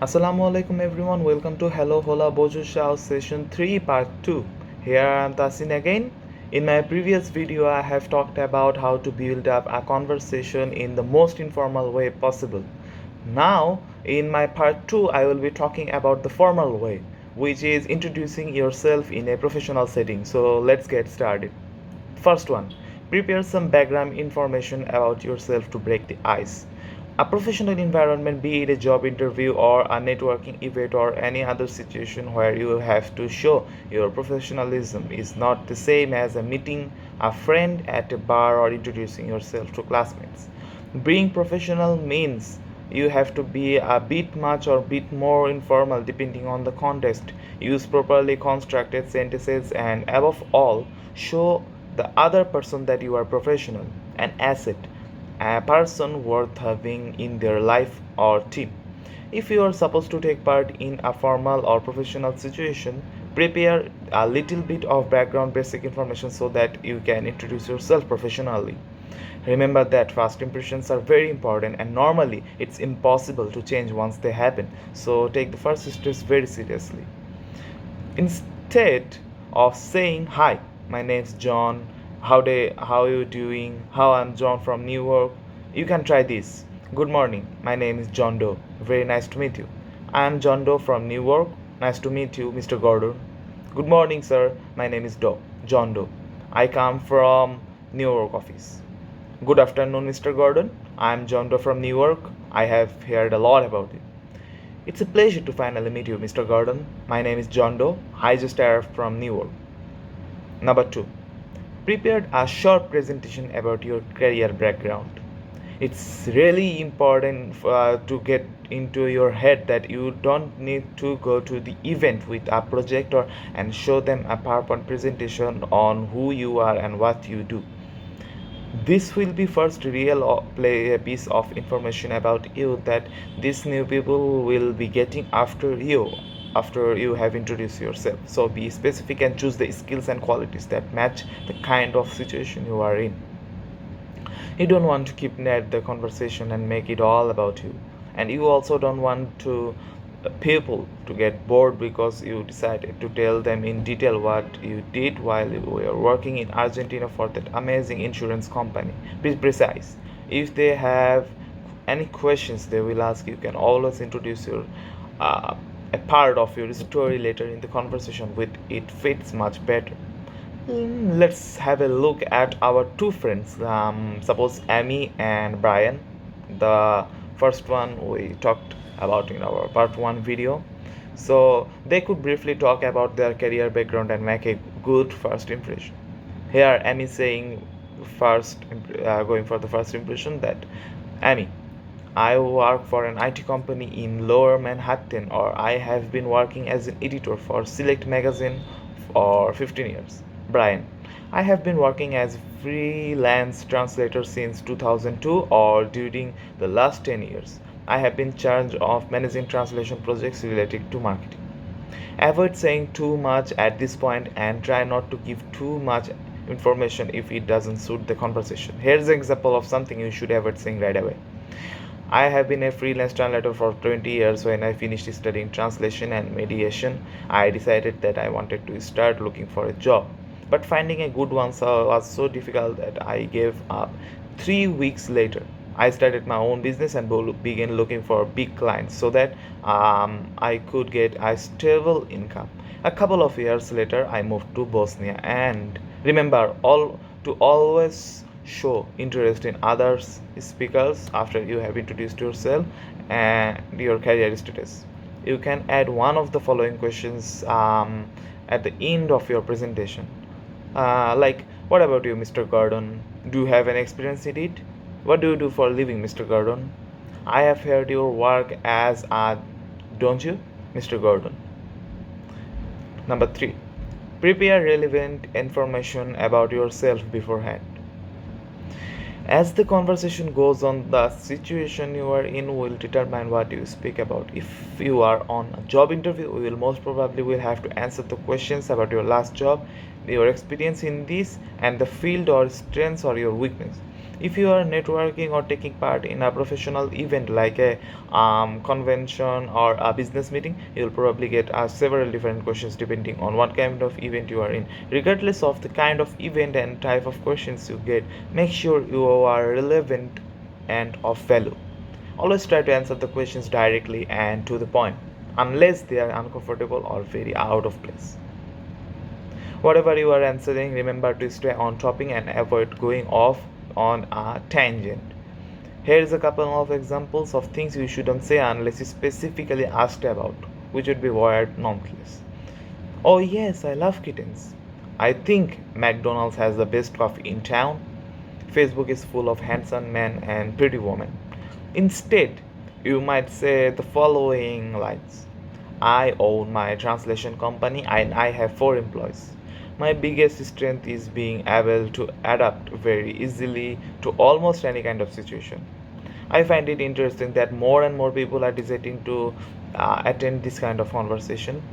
Assalamu alaikum everyone. Welcome to Hello Hola Boju Shao Session 3 Part 2. Here I am Tasin again. In my previous video I have talked about how to build up a conversation in the most informal way possible. Now in my part 2 I will be talking about the formal way, which is introducing yourself in a professional setting. So let's get started. First one, prepare some background information about yourself to break the ice. A professional environment, be it a job interview or a networking event or any other situation where you have to show your professionalism, is not the same as a meeting a friend at a bar or introducing yourself to classmates. Being professional means you have to be a bit much or bit more informal depending on the context. Use properly constructed sentences and above all show the other person that you are professional, an asset, a person worth having in their life or team. If you are supposed to take part in a formal or professional situation, prepare a little bit of background basic information so that you can introduce yourself professionally. Remember that first impressions are very important and normally it's impossible to change once they happen. So take the first steps very seriously. Instead of saying hi, my name's John, how are you doing, how I'm John from New York, you can try this. Good morning, my name is John Doe, very nice to meet you. I am John Doe from New York, nice to meet you, Mr. Gordon. Good morning, sir, my name is John Doe, I come from New York office. Good afternoon, Mr. Gordon, I am John Doe from New York, I have heard a lot about it. It's a pleasure to finally meet you, Mr. Gordon. My name is John Doe. I just arrived from New York. Number 2. Prepared a short presentation about your career background. It's really important to get into your head that you don't need to go to the event with a projector and show them a PowerPoint presentation on who you are and what you do. This will be first real play a piece of information about you that these new people will be getting after you have introduced yourself. So be specific and choose the skills and qualities that match the kind of situation you are in. You don't want to keep net the conversation and make it all about you, and you also don't want to people to get bored because you decided to tell them in detail what you did while you were working in Argentina for that amazing insurance company. Be precise. If they have any questions they will ask, you can always introduce your a part of your story later in the conversation with it fits much better. Let's have a look at our two friends. Suppose Amy and Brian. The first one we talked about in our part 1 video. So they could briefly talk about their career background and make a good first impression. Here, Amy saying going for the first impression that Amy, I work for an IT company in Lower Manhattan, or I have been working as an editor for Select magazine for 15 years. Brian, I have been working as freelance translator since 2002 or during the last 10 years. I have been charged of managing translation projects related to marketing. Avoid saying too much at this point and try not to give too much information if it doesn't suit the conversation. Here's an example of something you should avoid saying right away. I have been a freelance translator for 20 years. When I finished studying translation and mediation, I decided that I wanted to start looking for a job. But finding a good one was so difficult that I gave up. 3 weeks later, I started my own business and began looking for big clients so that I could get a stable income. A couple of years later, I moved to Bosnia. And remember, all to always show interest in others speakers after you have introduced yourself and your career status. You can add one of the following questions at the end of your presentation. Like, what about you, Mr. Gordon? Do you have any experience in it? What do you do for a living, Mr. Gordon? I have heard your work as a, don't you, Mr. Gordon? Number 3. Prepare relevant information about yourself beforehand. As the conversation goes on, the situation you are in will determine what you speak about. If you are on a job interview, we will most probably will have to answer the questions about your last job, your experience in this, and the field or strengths or your weakness. If you are networking or taking part in a professional event like a convention or a business meeting, you'll probably get asked several different questions depending on what kind of event you are in. Regardless of the kind of event and type of questions you get, make sure you are relevant and of value. Always try to answer the questions directly and to the point, unless they are uncomfortable or very out of place. Whatever you are answering, remember to stay on topic and avoid going off on a tangent. Here is a couple of examples of things you shouldn't say unless you specifically asked about, which would be weird nonetheless. Oh yes, I love kittens. I think McDonald's has the best coffee in town. Facebook is full of handsome men and pretty women. Instead, you might say the following lines: I own my translation company and I have 4 employees. My biggest strength is being able to adapt very easily to almost any kind of situation. I find it interesting that more and more people are deciding to attend this kind of conversation.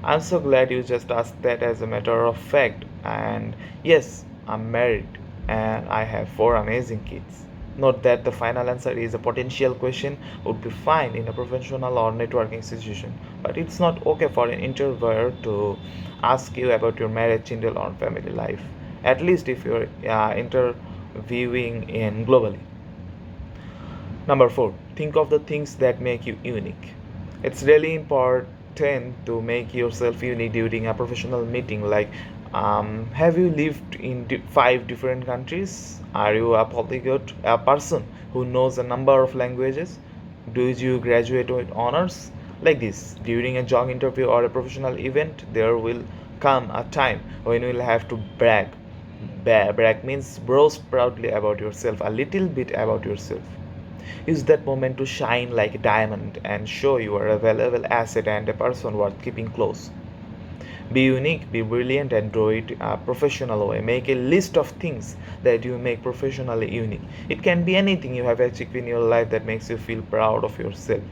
I'm so glad you just asked that as a matter of fact. And yes, I'm married and I have 4 amazing kids. Note that the final answer is a potential question would be fine in a professional or networking situation, but it's not okay for an interviewer to ask you about your marriage, children, or family life. At least if you're interviewing in globally. Number 4, think of the things that make you unique. It's really important to make yourself unique during a professional meeting. Like, have you lived in 5 different countries? Are you a polyglot, a person who knows a number of languages? Do you graduate with honors? Like this, during a job interview or a professional event, there will come a time when you will have to brag. Brag means boast proudly about yourself, a little bit about yourself. Use that moment to shine like a diamond and show you are a valuable asset and a person worth keeping close. Be unique, be brilliant, and do it a professional way. Make a list of things that you make professionally unique. It can be anything you have achieved in your life that makes you feel proud of yourself.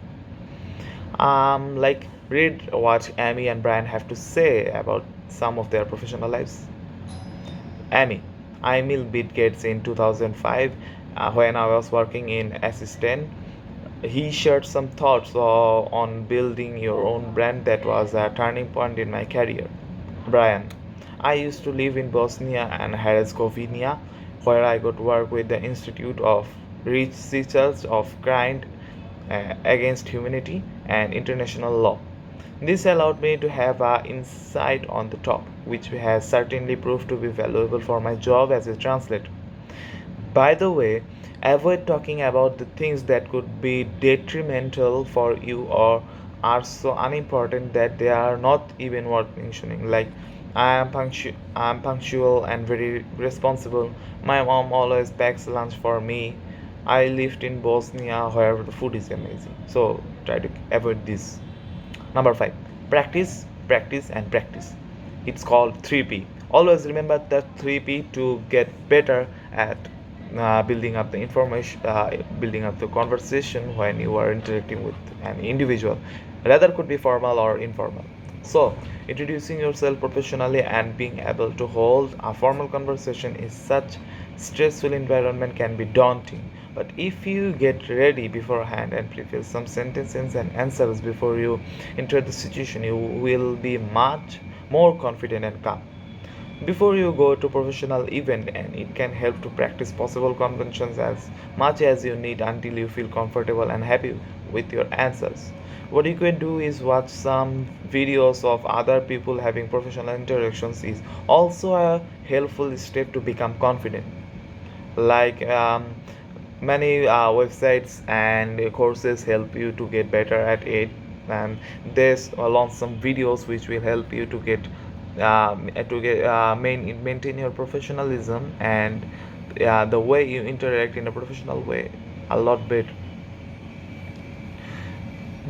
Like, read what Amy and Brian have to say about some of their professional lives. Amy. I emailed Bill Gates in 2005 when I was working in assistant. He shared some thoughts on building your own brand that was a turning point in my career. Brian. I used to live in Bosnia and Herzegovina, where I got work with the Institute of Research of Crime Against Humanity and International Law. This allowed me to have an insight on the top, which has certainly proved to be valuable for my job as a translator. By the way, avoid talking about the things that could be detrimental for you or are so unimportant that they are not even worth mentioning. Like, I am punctual and very responsible. My mom always packs lunch for me. I lived in Bosnia where the food is amazing. So try to avoid this. Number 5, practice, practice, and practice. It's called 3P. Always remember that 3P to get better at building up the information, building up the conversation when you are interacting with an individual. Rather could be formal or informal. So, introducing yourself professionally and being able to hold a formal conversation in such stressful environment can be daunting. But if you get ready beforehand and prepare some sentences and answers before you enter the situation, you will be much more confident and calm before you go to professional event, and it can help to practice possible conventions as much as you need until you feel comfortable and happy with your answers. What you can do is watch some videos of other people having professional interactions is also a helpful step to become confident. Like, many websites and courses help you to get better at it, and there's launch some videos which will help you to maintain your professionalism and the way you interact in a professional way a lot better.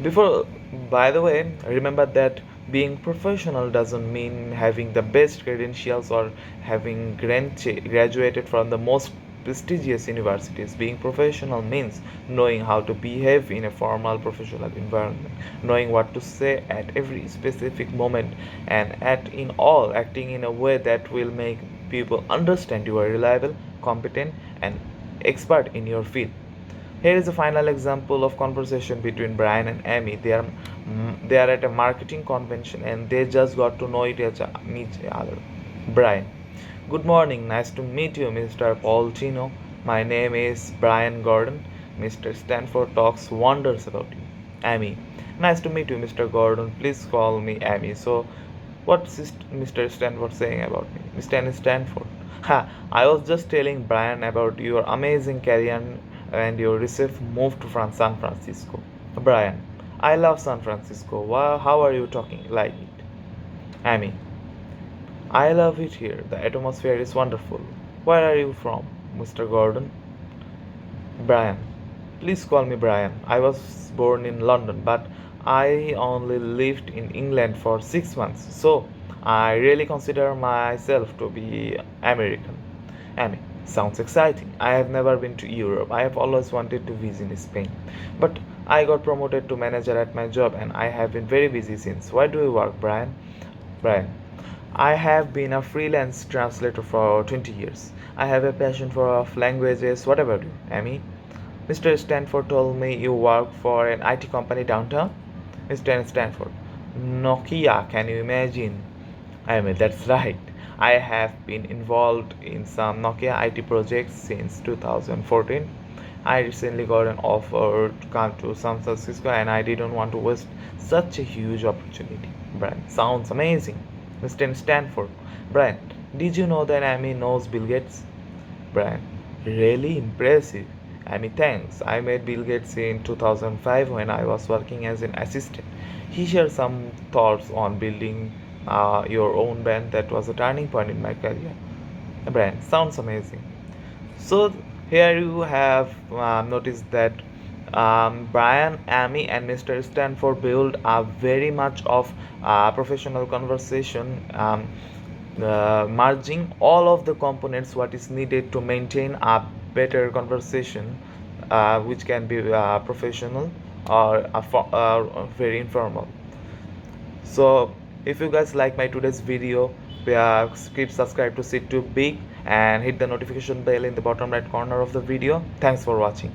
Before, by the way, remember that being professional doesn't mean having the best credentials or having graduated from the most prestigious universities. Being professional means knowing how to behave in a formal professional environment, knowing what to say at every specific moment, and acting in a way that will make people understand you are reliable, competent, and expert in your field. Here is a final example of conversation between Brian and Amy. They are at a marketing convention and they just got to know each other. Brian: good morning. Nice to meet you, Mr. Paultino. My name is Brian Gordon. Mr. Stanford talks wonders about you. Amy: nice to meet you, Mr. Gordon. Please call me Amy. So, what's Mr. Stanford saying about me? Mr. Stanford: ha, I was just telling Brian about your amazing career and your recent move to San Francisco. Brian: I love San Francisco. Wow, how are you talking like it? Amy: I love it here. The atmosphere is wonderful. Where are you from, Mr. Gordon? Brian: please call me Brian. I was born in London, but I only lived in England for 6 months, so I really consider myself to be American. Amy: sounds exciting. I have never been to Europe. I have always wanted to visit Spain, but I got promoted to manager at my job and I have been very busy since. Why do you work, Brian? Brian: I have been a freelance translator for 20 years. I have a passion for languages. What about you, Amy? Mr. Stanford told me you work for an IT company downtown. Mr. Stanford: Nokia, can you imagine? Amy: that's right. I have been involved in some Nokia IT projects since 2014. I recently got an offer to come to San Francisco and I didn't want to waste such a huge opportunity. Brian: sounds amazing. Mr. Stanford: Brian, did you know that Amy knows Bill Gates? Brian: really impressive. Amy: thanks. I met Bill Gates in 2005 when I was working as an assistant. He shared some thoughts on building your own brand that was a turning point in my career. Brian: sounds amazing. So here you have noticed that Brian, Amy, and Mr. Stanford build a very much of professional conversation, merging all of the components what is needed to maintain a better conversation, which can be professional or very informal. So if you guys like my today's video, keep subscribe to sit to big and hit the notification bell in the bottom right corner of the video. Thanks for watching.